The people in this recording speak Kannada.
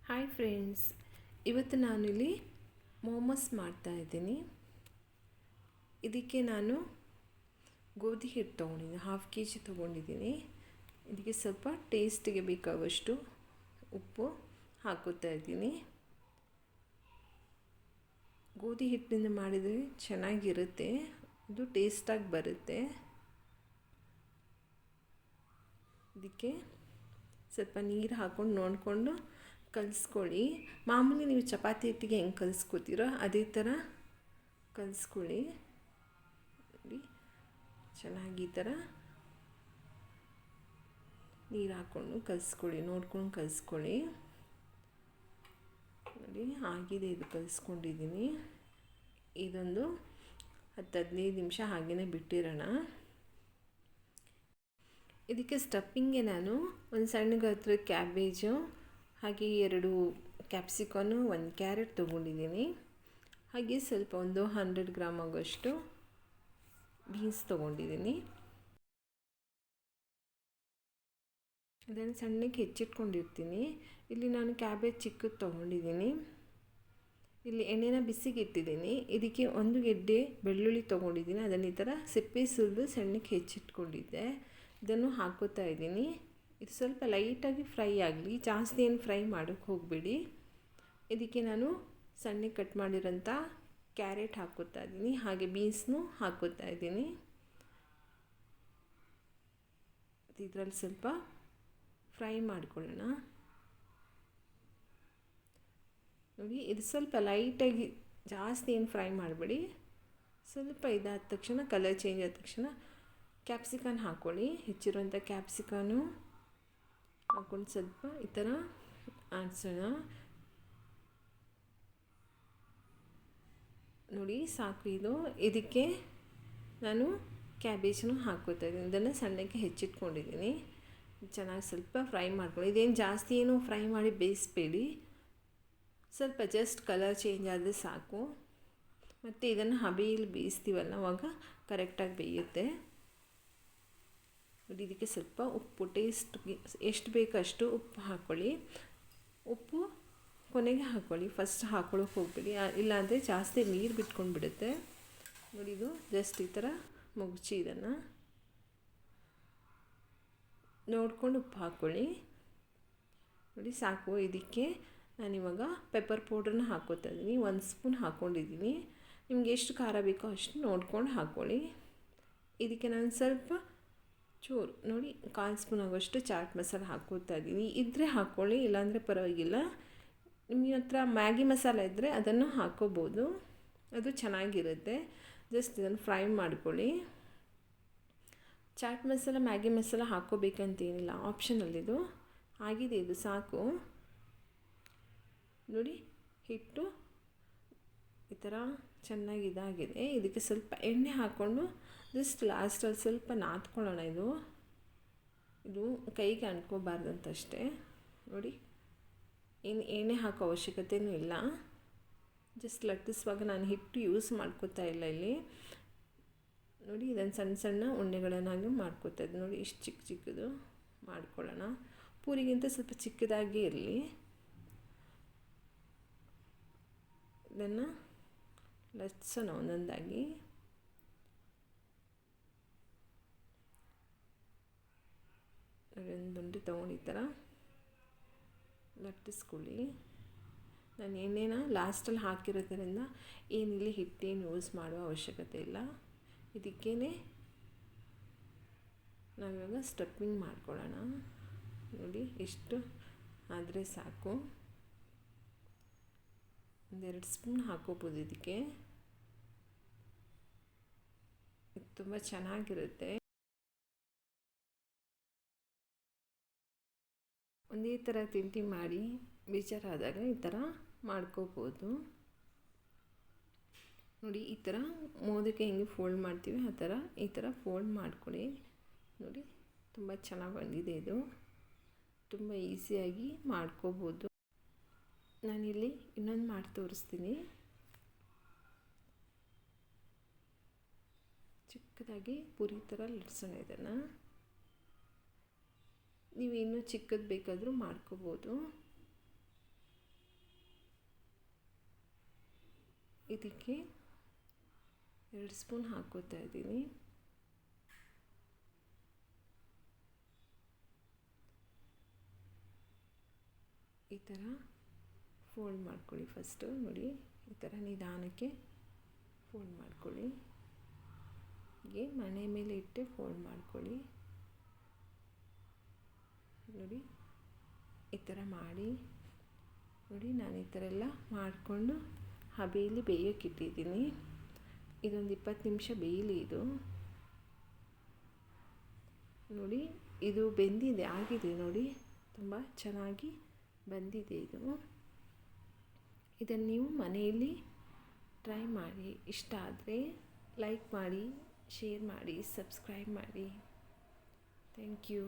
ಹಾಯ್ ಫ್ರೆಂಡ್ಸ್, ಇವತ್ತು ನಾನಿಲ್ಲಿ ಮೋಮೋಸ್ ಮಾಡ್ತಾಯಿದ್ದೀನಿ. ಇದಕ್ಕೆ ನಾನು ಗೋಧಿ ಹಿಟ್ಟು ತೊಗೊಂಡಿದ್ದೀನಿ, 1/2 kg ತೊಗೊಂಡಿದ್ದೀನಿ. ಇದಕ್ಕೆ ಸ್ವಲ್ಪ ಟೇಸ್ಟಿಗೆ ಬೇಕಾಗುವಷ್ಟು ಉಪ್ಪು ಹಾಕುತ್ತಾ ಇದ್ದೀನಿ. ಗೋಧಿ ಹಿಟ್ಟಿನಿಂದ ಮಾಡಿದರೆ ಚೆನ್ನಾಗಿರುತ್ತೆ, ಇದು ಟೇಸ್ಟಾಗಿ ಬರುತ್ತೆ. ಇದಕ್ಕೆ ಸ್ವಲ್ಪ ನೀರು ಹಾಕ್ಕೊಂಡು ನೋಡಿಕೊಂಡು ಕಲಿಸ್ಕೊಳ್ಳಿ. ಮಾಮೂಲಿ ನೀವು ಚಪಾತಿ ಹಿಟ್ಟಿಗೆ ಹೆಂಗೆ ಕಲಿಸ್ಕೊತೀರೋ ಅದೇ ಥರ ಕಲಿಸ್ಕೊಳ್ಳಿ. ನೋಡಿ, ಚೆನ್ನಾಗಿ ಈ ಥರ ನೀರು ಹಾಕ್ಕೊಂಡು ಕಲಿಸ್ಕೊಳ್ಳಿ, ನೋಡ್ಕೊಂಡು ಕಲಿಸ್ಕೊಳ್ಳಿ. ನೋಡಿ, ಆಗಿದೆ, ಇದು ಕಲಿಸ್ಕೊಂಡಿದ್ದೀನಿ. ಇದೊಂದು 10-15 ನಿಮಿಷ ಹಾಗೆಯೇ ಬಿಟ್ಟಿರೋಣ. ಇದಕ್ಕೆ ಸ್ಟಫಿಂಗ್ಗೆ ನಾನು ಒಂದು ಸಣ್ಣ ಗಾತ್ರದ ಕ್ಯಾಬೇಜು, ಹಾಗೆ 2 ಕ್ಯಾಪ್ಸಿಕನ್ನು, 1 ಕ್ಯಾರೆಟ್ ತೊಗೊಂಡಿದ್ದೀನಿ. ಹಾಗೆ ಸ್ವಲ್ಪ ಒಂದು 100 ಗ್ರಾಮ್ ಆಗೋಷ್ಟು ಬೀನ್ಸ್ ತೊಗೊಂಡಿದ್ದೀನಿ. ಅದನ್ನು ಸಣ್ಣಕ್ಕೆ ಹೆಚ್ಚಿಟ್ಕೊಂಡಿರ್ತೀನಿ. ಇಲ್ಲಿ ನಾನು ಕ್ಯಾಬೇಜ್ ಚಿಕ್ಕದು ತೊಗೊಂಡಿದ್ದೀನಿ. ಇಲ್ಲಿ ಎಣ್ಣೆನ ಬಿಸಿಗೆ ಇಟ್ಟಿದ್ದೀನಿ. ಇದಕ್ಕೆ 1 ಗೆಡ್ಡೆ ಬೆಳ್ಳುಳ್ಳಿ ತೊಗೊಂಡಿದ್ದೀನಿ. ಅದನ್ನು ಈ ಥರ ಸಿಪ್ಪೆ ಸುಲಿದು ಸಣ್ಣಕ್ಕೆ ಹೆಚ್ಚಿಟ್ಕೊಂಡಿದ್ದೆ. ಇದನ್ನು ಹಾಕೋತಾ ಇದ್ದೀನಿ. ಇದು ಸ್ವಲ್ಪ ಲೈಟಾಗಿ ಫ್ರೈ ಆಗಲಿ, ಜಾಸ್ತಿ ಏನು ಫ್ರೈ ಮಾಡೋಕ್ಕೆ ಹೋಗಬೇಡಿ. ಇದಕ್ಕೆ ನಾನು ಸಣ್ಣಗೆ ಕಟ್ ಮಾಡಿರೋಂಥ ಕ್ಯಾರೆಟ್ ಹಾಕೋತಾ ಇದ್ದೀನಿ, ಹಾಗೆ ಬೀನ್ಸ್ನೂ ಹಾಕೋತಾ ಇದ್ದೀನಿ. ಇದರಲ್ಲಿ ಸ್ವಲ್ಪ ಫ್ರೈ ಮಾಡ್ಕೊಳ್ಳೋಣ. ನೋಡಿ, ಇದು ಸ್ವಲ್ಪ ಲೈಟಾಗಿ, ಜಾಸ್ತಿ ಏನು ಫ್ರೈ ಮಾಡಬೇಡಿ. ಸ್ವಲ್ಪ ಇದಾದ ತಕ್ಷಣ, ಕಲರ್ ಚೇಂಜ್ ಆದ ತಕ್ಷಣ ಕ್ಯಾಪ್ಸಿಕನ್ ಹಾಕ್ಕೊಳ್ಳಿ. ಹೆಚ್ಚಿರುವಂಥ ಕ್ಯಾಪ್ಸಿಕನು ಹಾಕ್ಕೊಂಡು ಸ್ವಲ್ಪ ಈ ಥರ ಆಡಿಸೋಣ. ನೋಡಿ, ಸಾಕು ಇದು. ಇದಕ್ಕೆ ನಾನು ಕ್ಯಾಬೇಜನ್ನು ಹಾಕ್ಕೋತಾ ಇದ್ದೀನಿ. ಇದನ್ನು ಸಣ್ಣಕ್ಕೆ ಹೆಚ್ಚಿಟ್ಕೊಂಡಿದ್ದೀನಿ. ಚೆನ್ನಾಗಿ ಸ್ವಲ್ಪ ಫ್ರೈ ಮಾಡ್ಕೊಳ್ಳಿ. ಇದೇನು ಜಾಸ್ತಿ ಏನು ಫ್ರೈ ಮಾಡಿ ಬೇಯಿಸಬೇಡಿ, ಸ್ವಲ್ಪ ಜಸ್ಟ್ ಕಲರ್ ಚೇಂಜ್ ಆದರೆ ಸಾಕು. ಮತ್ತು ಇದನ್ನು ಹಬೆಯಲ್ಲಿ ಬೇಯಿಸ್ತೀವಲ್ಲ, ಅವಾಗ ಕರೆಕ್ಟಾಗಿ ಬೇಯುತ್ತೆ. ನೋಡಿ, ಇದಕ್ಕೆ ಸ್ವಲ್ಪ ಉಪ್ಪು, ಟೇಸ್ಟ್ಗೆ ಎಷ್ಟು ಬೇಕಷ್ಟು ಉಪ್ಪು ಹಾಕ್ಕೊಳ್ಳಿ. ಉಪ್ಪು ಕೊನೆಗೆ ಹಾಕ್ಕೊಳ್ಳಿ, ಫಸ್ಟ್ ಹಾಕ್ಕೊಳ್ಳೋಕೆ ಹೋಗಬೇಡಿ, ಇಲ್ಲಾಂದರೆ ಜಾಸ್ತಿ ನೀರು ಬಿಟ್ಕೊಂಡು ಬಿಡುತ್ತೆ. ನೋಡಿ, ಇದು ಜಸ್ಟ್ ಈ ಥರ ಮುಗ್ಚಿ ಇದನ್ನು ನೋಡ್ಕೊಂಡು ಉಪ್ಪು ಹಾಕ್ಕೊಳ್ಳಿ. ನೋಡಿ, ಸಾಕು. ಇದಕ್ಕೆ ನಾನಿವಾಗ ಪೆಪ್ಪರ್ ಪೌಡ್ರನ್ನ ಹಾಕ್ಕೋತಾ ಇದ್ದೀನಿ. 1 ಸ್ಪೂನ್ ಹಾಕ್ಕೊಂಡಿದ್ದೀನಿ. ನಿಮ್ಗೆ ಎಷ್ಟು ಖಾರ ಬೇಕೋ ಅಷ್ಟು ನೋಡ್ಕೊಂಡು ಹಾಕ್ಕೊಳ್ಳಿ. ಇದಕ್ಕೆ ನಾನು ಸ್ವಲ್ಪ ಚೂರು, ನೋಡಿ, 1/4 ಸ್ಪೂನ್ ಆಗೋಷ್ಟು ಚಾಟ್ ಮಸಾಲ ಹಾಕ್ಕೋತಾ ಇದ್ದೀನಿ. ಇದ್ದರೆ ಹಾಕ್ಕೊಳ್ಳಿ, ಇಲ್ಲಾಂದರೆ ಪರವಾಗಿಲ್ಲ. ನಿಮ್ಮ ಹತ್ರ ಮ್ಯಾಗಿ ಮಸಾಲ ಇದ್ದರೆ ಅದನ್ನು ಹಾಕ್ಕೋಬೋದು, ಅದು ಚೆನ್ನಾಗಿರುತ್ತೆ. ಜಸ್ಟ್ ಇದನ್ನು ಫ್ರೈ ಮಾಡ್ಕೊಳ್ಳಿ. ಚಾಟ್ ಮಸಾಲ, ಮ್ಯಾಗಿ ಮಸಾಲ ಹಾಕ್ಕೋಬೇಕಂತೇನಿಲ್ಲ, ಆಪ್ಷನಲ್ಲಿದು. ಆಗಿದೆ, ಇದು ಸಾಕು. ನೋಡಿ, ಹಿಟ್ಟು ಈ ಥರ ಚೆನ್ನಾಗಿ ಇದಾಗಿದೆ. ಇದಕ್ಕೆ ಸ್ವಲ್ಪ ಎಣ್ಣೆ ಹಾಕ್ಕೊಂಡು ಜಸ್ಟ್ ಲಾಸ್ಟಲ್ಲಿ ಸ್ವಲ್ಪ ನಾದ್ಕೊಳ್ಳೋಣ. ಇದು ಕೈಗೆ ಅಂಟ್ಕೋಬಾರ್ದಂತಷ್ಟೇ. ನೋಡಿ, ಏನು ಎಣ್ಣೆ ಹಾಕೋ ಅವಶ್ಯಕತೆಯೂ ಇಲ್ಲ. ಜಸ್ಟ್ ಲಟ್ಟಿಸುವಾಗ ನಾನು ಹಿಟ್ಟು ಯೂಸ್ ಮಾಡ್ಕೋತಾ ಇಲ್ಲ ಇಲ್ಲಿ. ನೋಡಿ, ಇದನ್ನು ಸಣ್ಣ ಸಣ್ಣ ಉಂಡೆಗಳನ್ನಾಗಿ ಮಾಡ್ಕೋತಾ ಇದ್ದೀನಿ. ನೋಡಿ, ಇಷ್ಟು ಚಿಕ್ಕ ಚಿಕ್ಕದು ಮಾಡ್ಕೊಳ್ಳೋಣ. ಪೂರಿಗಿಂತ ಸ್ವಲ್ಪ ಚಿಕ್ಕದಾಗಿ ಇರಲಿ. ಇದನ್ನು ಲಟ್ಸೋಣ ಒಂದೊಂದಾಗಿ. ಒಂದು ಉಂಡೆ ತೊಗೊಂಡು ಈ ಥರ ಲಟ್ಟಿಸ್ಕೊಳ್ಳಿ. ನಾನು ಎಣ್ಣೆನ ಲಾಸ್ಟಲ್ಲಿ ಹಾಕಿರೋದ್ರಿಂದ ಏನಿಲ್ಲಿ ಹಿಟ್ಟೇನು ಯೂಸ್ ಮಾಡುವ ಅವಶ್ಯಕತೆ ಇಲ್ಲ. ಇದಕ್ಕೇ ನಾವಿವಾಗ ಸ್ಟಫಿಂಗ್ ಮಾಡ್ಕೊಳ್ಳೋಣ. ನೋಡಿ, ಎಷ್ಟು ಆದರೆ ಸಾಕು. 1-2 ಸ್ಪೂನ್ ಹಾಕೋಬೋದು. ಇದಕ್ಕೆ ಇದು ತುಂಬ ಚೆನ್ನಾಗಿರುತ್ತೆ. ಒಂದೇ ಥರ ತಿಂಡಿ ಮಾಡಿ ಬೇಜಾರಾದಾಗ ಈ ಥರ ಮಾಡ್ಕೋಬೋದು. ನೋಡಿ, ಈ ಥರ ಮೋದಕ್ಕೆ ಹೆಂಗೆ ಫೋಲ್ಡ್ ಮಾಡ್ತೀವಿ ಆ ಥರ ಈ ಥರ ಫೋಲ್ಡ್ ಮಾಡ್ಕೊಳ್ಳಿ. ನೋಡಿ, ತುಂಬ ಚೆನ್ನಾಗಿ ಬಂದಿದೆ. ಇದು ತುಂಬ ಈಸಿಯಾಗಿ ಮಾಡ್ಕೋಬೋದು. ನಾನಿಲ್ಲಿ ಇನ್ನೊಂದು ಮಾಡಿ ತೋರಿಸ್ತೀನಿ. ಚಿಕ್ಕದಾಗಿ ಪೂರಿ ಥರ ಲಟ್ಸೋಣ. ಇದನ್ನು ನೀವು ಇನ್ನೂ ಚಿಕ್ಕದು ಬೇಕಾದರೂ ಮಾಡ್ಕೋಬೋದು. ಇದಕ್ಕೆ 2 ಸ್ಪೂನ್ ಹಾಕ್ಕೋತಾ ಇದ್ದೀನಿ. ಈ ಥರ ಫೋಲ್ಡ್ ಮಾಡ್ಕೊಳ್ಳಿ. ಫಸ್ಟು ನೋಡಿ, ಈ ಥರ ನಿಧಾನಕ್ಕೆ ಫೋಲ್ಡ್ ಮಾಡ್ಕೊಳ್ಳಿ. ಹೀಗೆ ಮಣೆ ಮೇಲೆ ಇಟ್ಟು ಫೋಲ್ಡ್ ಮಾಡ್ಕೊಳ್ಳಿ. ನೋಡಿ, ಈ ಥರ ಮಾಡಿ. ನೋಡಿ, ನಾನು ಈ ಥರ ಎಲ್ಲ ಮಾಡಿಕೊಂಡು ಹಬೆಯಲ್ಲಿ ಬೇಯೋಕ್ಕಿಟ್ಟಿದ್ದೀನಿ. ಇದೊಂದು 20 ನಿಮಿಷ ಬೇಯಲಿ ಇದು. ನೋಡಿ, ಇದು ಬೆಂದಿದೆ, ಆಗಿದೆ ನೋಡಿ, ತುಂಬ ಚೆನ್ನಾಗಿ ಬಂದಿದೆ ಇದು. ಇದನ್ನು ನೀವು ಮನೆಯಲ್ಲಿ ಟ್ರೈ ಮಾಡಿ. ಇಷ್ಟ ಆದರೆ ಲೈಕ್ ಮಾಡಿ, ಶೇರ್ ಮಾಡಿ, ಸಬ್ಸ್ಕ್ರೈಬ್ ಮಾಡಿ. Thank you.